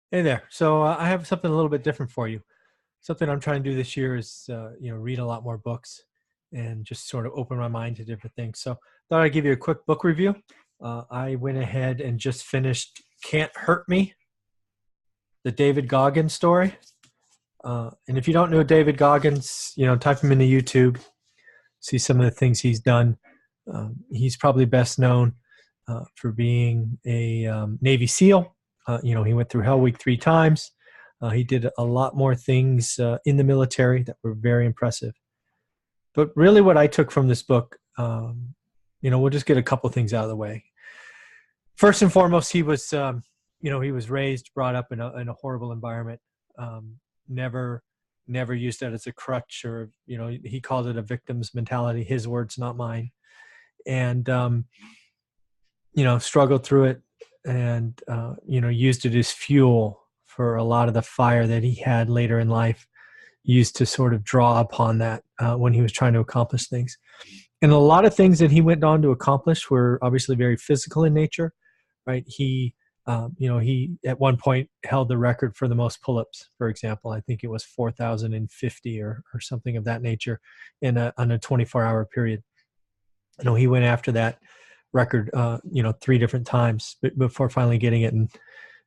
Hey there. So I have something a little bit different for you. Something I'm trying to do this year is, read a lot more books and just sort of open my mind to different things. So thought I'd give you a quick book review. I went ahead and just finished "Can't Hurt Me," the David Goggins story. And if you don't know David Goggins, type him into YouTube, see some of the things he's done. He's probably best known for being a Navy SEAL. He went through Hell Week 3 times. He did a lot more things in the military that were very impressive. But really, what I took from this book, we'll just get a couple things out of the way. First and foremost, he was raised, brought up in a horrible environment. Never, never used that as a crutch, or he called it a victim's mentality. His words, not mine. And struggled through it, and used it as fuel for a lot of the fire that he had later in life, used to sort of draw upon that when he was trying to accomplish things. And a lot of things that he went on to accomplish were obviously very physical in nature, right? He at one point held the record for the most pull-ups, for example. I think it was 4,050 or something of that nature on a 24-hour period. He went after that record, 3 different times before finally getting it. And,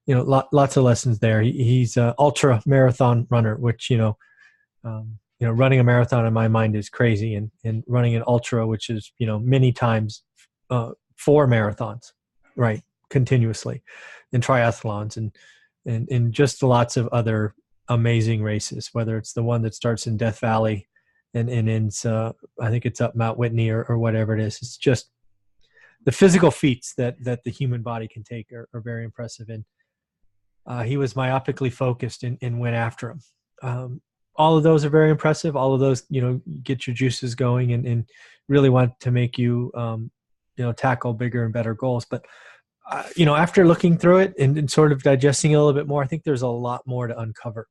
lots of lessons there. He's an ultra marathon runner, which, running a marathon in my mind is crazy. And running an ultra, which is, many times 4 marathons, right, continuously, and triathlons and just lots of other amazing races, whether it's the one that starts in Death Valley and ends, I think it's up Mount Whitney or whatever it is. It's just the physical feats that the human body can take are very impressive. And he was myopically focused and went after him. All of those are very impressive. All of those, get your juices going and really want to make you, tackle bigger and better goals. But, after looking through it and sort of digesting it a little bit more, I think there's a lot more to uncover.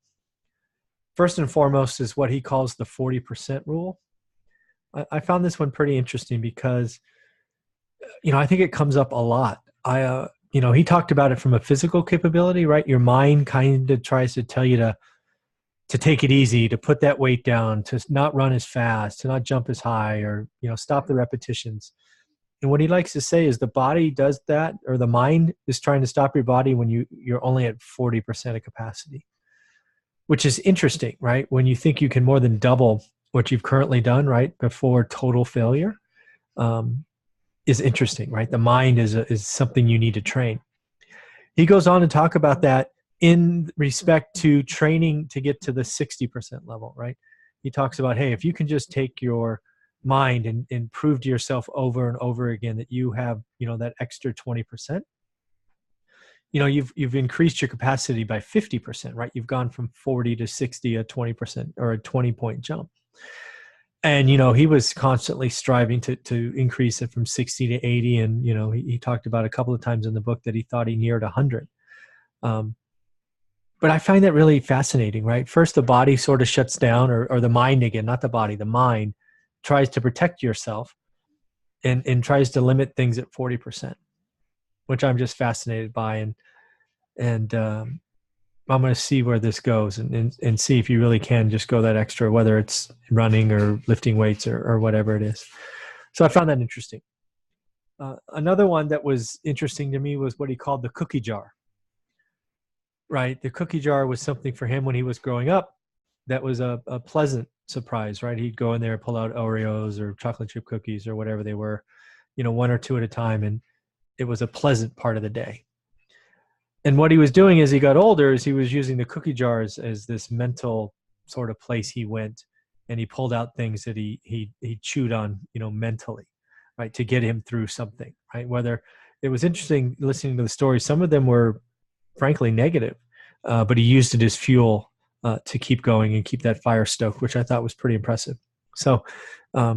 First and foremost is what he calls the 40% rule. I found this one pretty interesting because, I think it comes up a lot. He talked about it from a physical capability, right? Your mind kind of tries to tell you to take it easy, to put that weight down, to not run as fast, to not jump as high, or, stop the repetitions. And what he likes to say is the body does that, or the mind is trying to stop your body when you're only at 40% of capacity, which is interesting, right? When you think you can more than double what you've currently done, right, before total failure, is interesting, right? The mind is something you need to train. He goes on to talk about that in respect to training to get to the 60% level, right? He talks about, hey, if you can just take your mind and prove to yourself over and over again that you have, that extra 20%, you've increased your capacity by 50%, right? You've gone from 40 to 60, a 20% or a 20-point jump. And, he was constantly striving to increase it from 60 to 80. And, he talked about a couple of times in the book that he thought he neared 100. But I find that really fascinating, right? First, the body sort of shuts down, or the mind again, not the body, the mind tries to protect yourself and tries to limit things at 40%, which I'm just fascinated by. And I'm going to see where this goes and see if you really can just go that extra, whether it's running or lifting weights or whatever it is. So I found that interesting. Another one that was interesting to me was what he called the cookie jar, right? The cookie jar was something for him when he was growing up that was a pleasant surprise, right? He'd go in there, pull out Oreos or chocolate chip cookies or whatever they were, 1 or 2 at a time. And it was a pleasant part of the day. And what he was doing as he got older is he was using the cookie jars as this mental sort of place he went, and he pulled out things that he chewed on, mentally, right, to get him through something, right? Whether it was interesting listening to the stories, some of them were frankly negative, but he used it as fuel to keep going and keep that fire stoked, which I thought was pretty impressive. So, I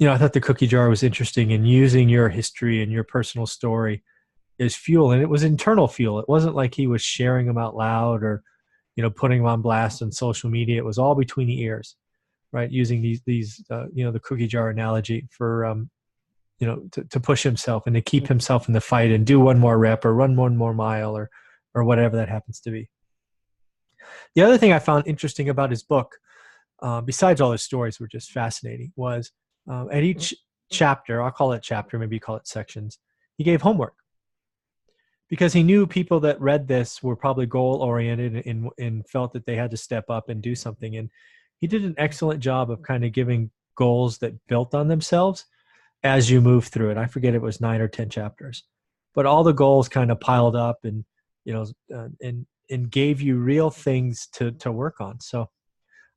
thought the cookie jar was interesting, in using your history and your personal story as fuel. And it was internal fuel. It wasn't like he was sharing them out loud or, putting them on blast on social media. It was all between the ears, right? Using these the cookie jar analogy for, to push himself and to keep himself in the fight and do one more rep or run one more mile or or whatever that happens to be. The other thing I found interesting about his book, besides all his stories were just fascinating, was at each chapter, I'll call it chapter, maybe you call it sections, he gave homework, because he knew people that read this were probably goal-oriented and felt that they had to step up and do something. And he did an excellent job of kind of giving goals that built on themselves as you move through it. I forget, it was 9 or 10 chapters, but all the goals kind of piled up and, and gave you real things to work on. So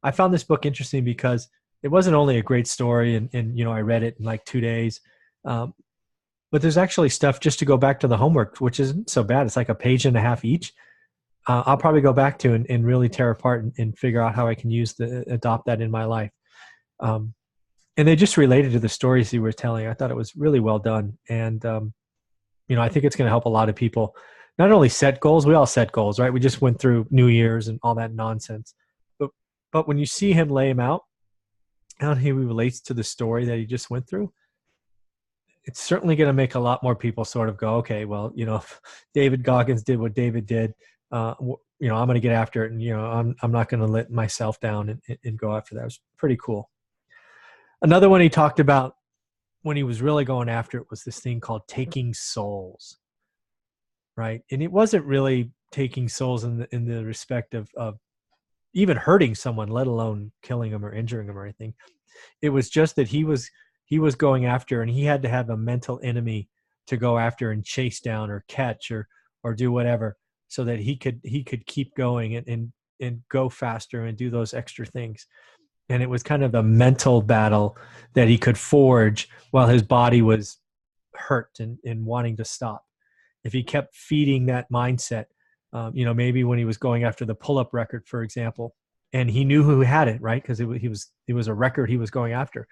I found this book interesting because it wasn't only a great story and I read it in like 2 days, but there's actually stuff just to go back to the homework, which isn't so bad. It's like a page and a half each. I'll probably go back to and really tear apart and figure out how I can adopt that in my life. And they just related to the stories he was telling. I thought it was really well done. And, I think it's going to help a lot of people not only set goals. We all set goals, right? We just went through New Year's and all that nonsense. But when you see him lay him out, how he relates to the story that he just went through, it's certainly going to make a lot more people sort of go, okay, well, if David Goggins did what David did, I'm going to get after it. And, I'm not going to let myself down and go after that. It was pretty cool. Another one he talked about when he was really going after it was this thing called taking souls, right? And it wasn't really taking souls in the respect of even hurting someone, let alone killing them or injuring them or anything. It was just that he was going after, and he had to have a mental enemy to go after and chase down or catch or do whatever, so that he could keep going and go faster and do those extra things. And it was kind of a mental battle that he could forge while his body was hurt and wanting to stop. If he kept feeding that mindset, maybe when he was going after the pull-up record, for example, and he knew who had it, right? Because it was a record he was going after.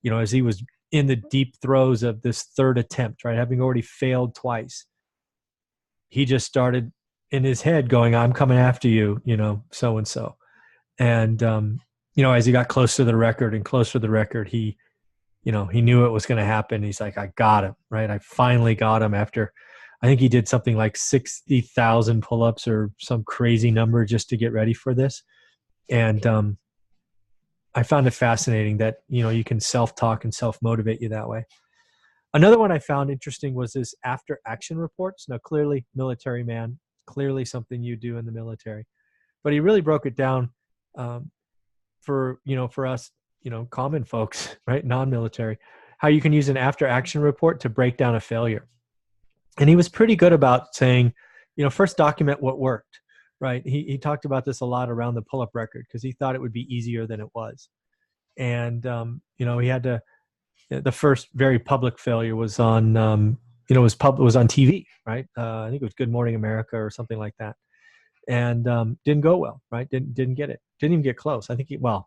As he was in the deep throes of this third attempt, right, having already failed twice, he just started in his head going, I'm coming after you, so-and-so. And, as he got close to the record and closer to the record, he knew it was going to happen. He's like, I got him, right? I finally got him after, I think he did something like 60,000 pull-ups or some crazy number just to get ready for this. And, I found it fascinating that, you can self-talk and self-motivate you that way. Another one I found interesting was his after action reports. Now, clearly military man, clearly something you do in the military, but he really broke it down for us, common folks, right? Non-military, how you can use an after action report to break down a failure. And he was pretty good about saying, first document what worked. Right. He talked about this a lot around the pull-up record because he thought it would be easier than it was. And, he had the first very public failure was on, it was on TV, right? I think it was Good Morning America or something like that. And didn't go well, right? Didn't get it. Didn't even get close. I think got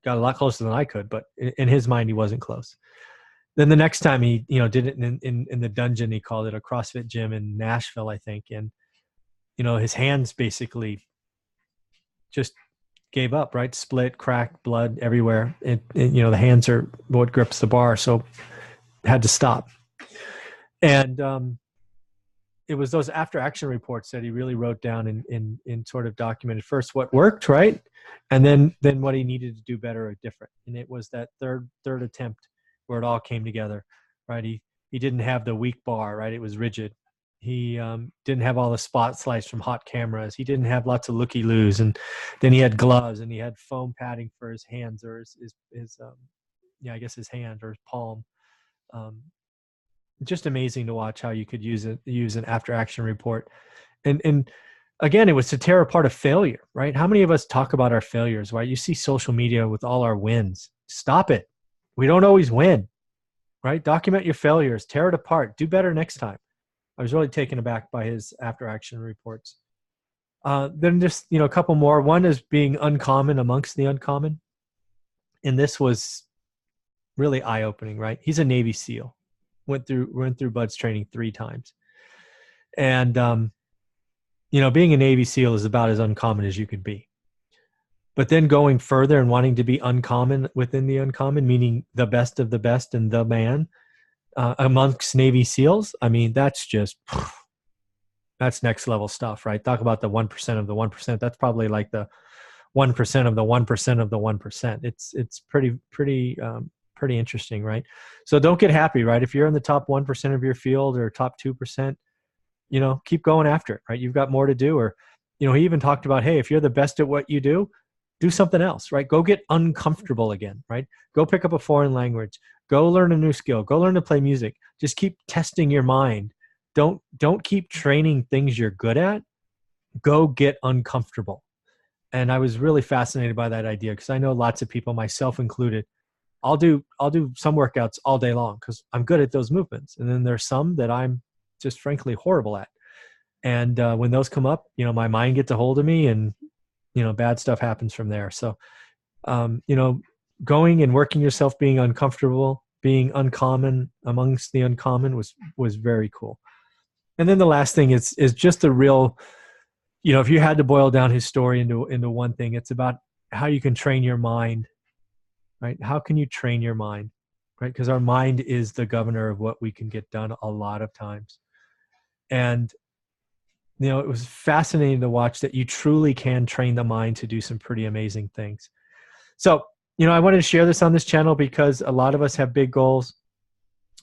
a lot closer than I could, but in his mind, he wasn't close. Then the next time he, did it in the dungeon, he called it a CrossFit gym in Nashville, I think. And, his hands basically just gave up, right? Split, cracked, blood everywhere. And the hands are what grips the bar. So had to stop. And it was those after action reports that he really wrote down and sort of documented first what worked, right? And then what he needed to do better or different. And it was that third attempt where it all came together, right? He didn't have the weak bar, right? It was rigid. He didn't have all the spotlights from hot cameras. He didn't have lots of looky-loos. And then he had gloves and he had foam padding for his hands or his hand or his palm. Just amazing to watch how you could use an after action report. And again, it was to tear apart a failure, right? How many of us talk about our failures, right? You see social media with all our wins. Stop it. We don't always win, right? Document your failures, tear it apart, do better next time. I was really taken aback by his after action reports. Then just, a couple more. One is being uncommon amongst the uncommon. And this was really eye-opening, right? He's a Navy SEAL. Went through BUDS training 3 times. And, being a Navy SEAL is about as uncommon as you could be. But then going further and wanting to be uncommon within the uncommon, meaning the best of the best and the man amongst Navy SEALs, I mean, that's just That's next level stuff, right? Talk about the 1% of the 1%. That's probably like the 1% of the 1% of the 1%. It's pretty interesting, right? So don't get happy, right? If you're in the top 1% of your field or top 2%, keep going after it, right? You've got more to do. Or, he even talked about, hey, if you're the best at what you do something else, right? Go get uncomfortable again, right? Go pick up a foreign language. Go learn a new skill. Go learn to play music. Just keep testing your mind. Don't keep training things you're good at. Go get uncomfortable. And I was really fascinated by that idea because I know lots of people, myself included, I'll do some workouts all day long because I'm good at those movements. And then there's some that I'm just frankly horrible at. And when those come up, my mind gets a hold of me and, bad stuff happens from there. So, going and working yourself, being uncomfortable, being uncommon amongst the uncommon was very cool. And then the last thing is just the real, if you had to boil down his story into one thing, it's about how you can train your mind, right? How can you train your mind, right? Because our mind is the governor of what we can get done a lot of times. And, it was fascinating to watch that you truly can train the mind to do some pretty amazing things. So, I wanted to share this on this channel because a lot of us have big goals.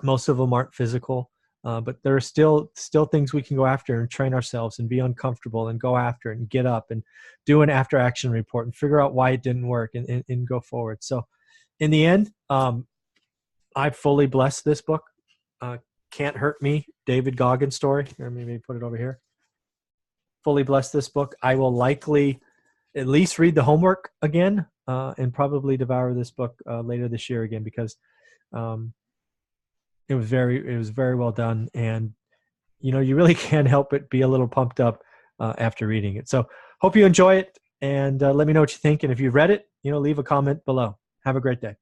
Most of them aren't physical. But there are still things we can go after and train ourselves and be uncomfortable and go after it and get up and do an after action report and figure out why it didn't work and go forward. So in the end, I fully bless this book. Can't Hurt Me, David Goggins story. Here, maybe put it over here. Fully bless this book. I will likely at least read the homework again and probably devour this book later this year again because it was very well done. And, you really can't help but be a little pumped up after reading it. So hope you enjoy it and let me know what you think. And if you've read it, leave a comment below. Have a great day.